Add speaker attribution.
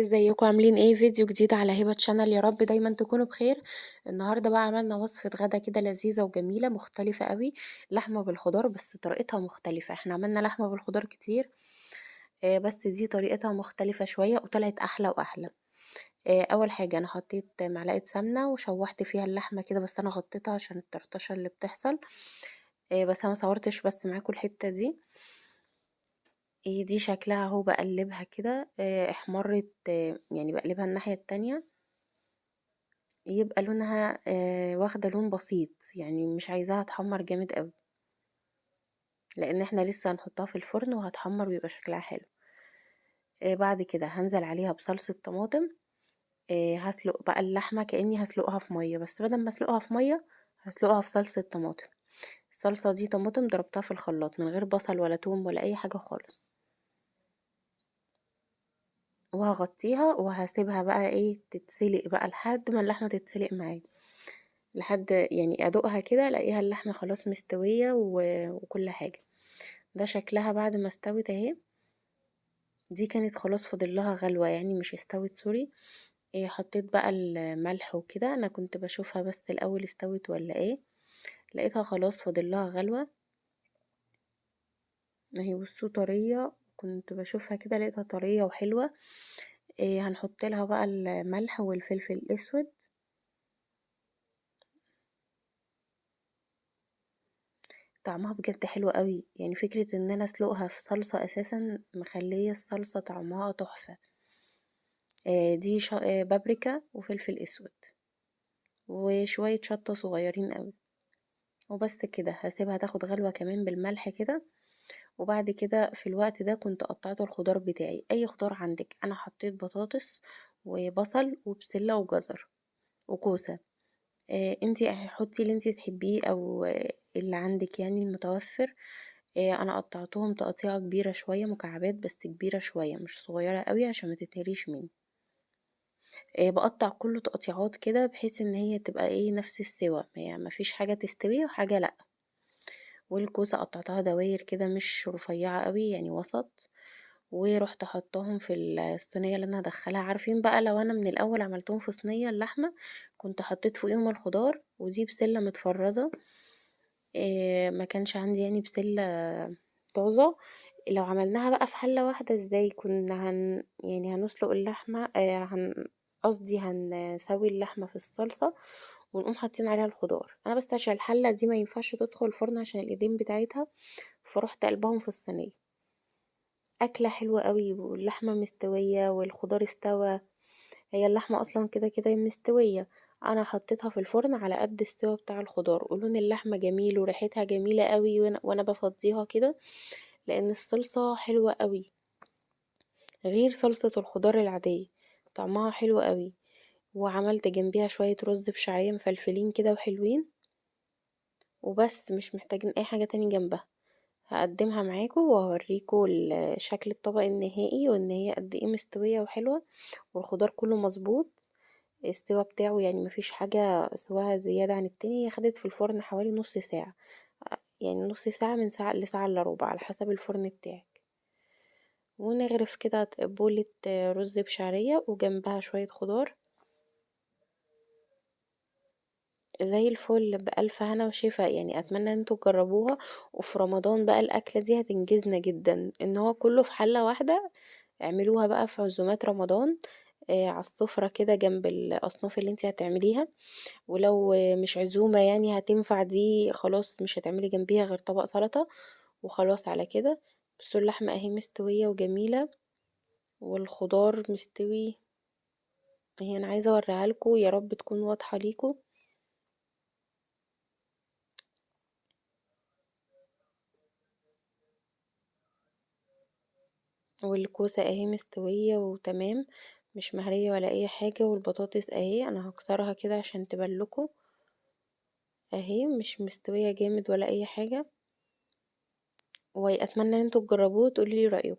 Speaker 1: ازيكم عاملين ايه؟ فيديو جديد على هبة شانل، يا رب دايما تكونوا بخير. النهارده بقى عملنا وصفة غدا كده لذيذة وجميلة مختلفة قوي. لحمة بالخضار بس طريقتها مختلفة. احنا عملنا لحمة بالخضار كتير، بس دي طريقتها مختلفة شوية وطلعت احلى واحلى. اول حاجة انا حطيت معلقة سمنة وشوحت فيها اللحمة كده، بس انا غطيتها عشان الطرطشة اللي بتحصل. بس انا مصورتش بس معاكم الحتة دي. دي شكلها اهو، بقلبها كده احمرت، يعني بقلبها الناحية التانية يبقى لونها واخدة لون بسيط، يعني مش عايزاها تحمر جامد قوي، لان احنا لسه هنحطها في الفرن وهتحمر ويبقى شكلها حلو. بعد كده هنزل عليها بصلصة طماطم. هسلق بقى اللحمة كأني هسلقها في مية، بس بدل ما اسلقها في مية هسلقها في صلصة طماطم. الصلصة دي طماطم ضربتها في الخلاط من غير بصل ولا توم ولا اي حاجة خالص، وهغطيها وهسيبها بقى ايه تتسلق بقى لحد ما اللحمة تتسلق معايا، لحد يعني ادوقها كده الاقيها اللحمة خلاص مستوية وكل حاجة. ده شكلها بعد ما استوت اهي. دي كانت خلاص فاضل لها غلوة، يعني مش استوت سوري. حطيت بقى الملح وكده، انا كنت بشوفها بس الاول استوت ولا ايه. لقيتها خلاص فاضل لها غلوة اهي. بصوا طرية، كنت بشوفها كده لقيتها طرية وحلوة. هنحط لها بقى الملح والفلفل الاسود. طعمها بجد حلو قوي، يعني فكرة ان انا اسلقها في صلصة اساسا مخلية الصلصة طعمها تحفة. دي بابريكا وفلفل اسود وشوية شطة صغيرين قوي، وبس كده هسيبها تاخد غلوة كمان بالملح كده. وبعد كده في الوقت ده كنت قطعت الخضار بتاعي، اي خضار عندك. انا حطيت بطاطس وبصل وبسلة وجزر وكوسة. انتي حطي اللي انتي تحبيه او اللي عندك يعني المتوفر. انا قطعتهم تقطيعة كبيرة شوية، مكعبات بس كبيرة شوية مش صغيرة قوي عشان ما تتهريش مني. بقطع كله تقطيعات كده بحيث ان هي تبقى ايه نفس السوا، يعني مفيش حاجة تستوي وحاجة لا. والكوسة قطعتها دواير كده مش رفيعة قوي، يعني وسط. ورحت حطاهم في الصينية اللي انا هدخلها. عارفين بقى لو انا من الاول عملتهم في صينية اللحمة كنت حطيت فوقيهم الخضار، ودي بسلة متفرزة. ما كانش عندي يعني بسلة طازة. لو عملناها بقى في حلة واحدة ازاي كنا يعني هنسلق اللحمة، قصدي هنسوي اللحمة في الصلصة ونقوم حاطين عليها الخضار. انا بس عشان الحلة دي ما ينفعش تدخل الفرن عشان الايدين بتاعتها، فرحت قلبهم في الصينية. اكلة حلوة قوي واللحمة مستوية والخضار استوى. هي اللحمة اصلا كده كده مستوية. انا حطيتها في الفرن على قد السوا بتاع الخضار، ولون اللحمة جميل وريحتها جميلة قوي، وانا بفضيها كده لان الصلصة حلوة قوي غير صلصة الخضار العادية. طعمها حلو قوي. وعملت جنبيها شوية رز بشعرية مفلفلين كده وحلوين، وبس مش محتاجين اي حاجة تاني جنبها. هقدمها معاكم وهوريكم شكل الطبق النهائي، وان هي قد ايه مستوية وحلوة والخضار كله مظبوط. السوا بتاعه يعني مفيش حاجة سواها زيادة عن التاني. هي خدت في الفرن حوالي نص ساعة، يعني نص ساعة من ساعة لساعة الا ربع على حسب الفرن بتاعك. ونغرف كده بولة رز بشعرية وجنبها شوية خضار زي الفل بألف هنا وشفا. يعني أتمنى ان انتوا تجربوها. وفي رمضان بقى الأكلة دي هتنجزنا جدا، ان هو كله في حلة واحدة. اعملوها بقى في عزومات رمضان، على السفرة كده جنب الأصناف اللي انتي هتعمليها. ولو مش عزومة يعني هتنفع دي خلاص، مش هتعملي جنبيها غير طبق سلطة وخلاص على كده. بس اللحمة اهي مستوية وجميلة والخضار مستوي. هي انا عايزة اوريها لكم، يا رب تكون واضحة ليكم. والكوسة اهي مستوية وتمام، مش مهرية ولا اي حاجة. والبطاطس اهي انا هكسرها كده عشان تبلكوا، اهي مش مستوية جامد ولا اي حاجة. واتمنى ان انتوا تجربوه وتقولي لي رأيكم.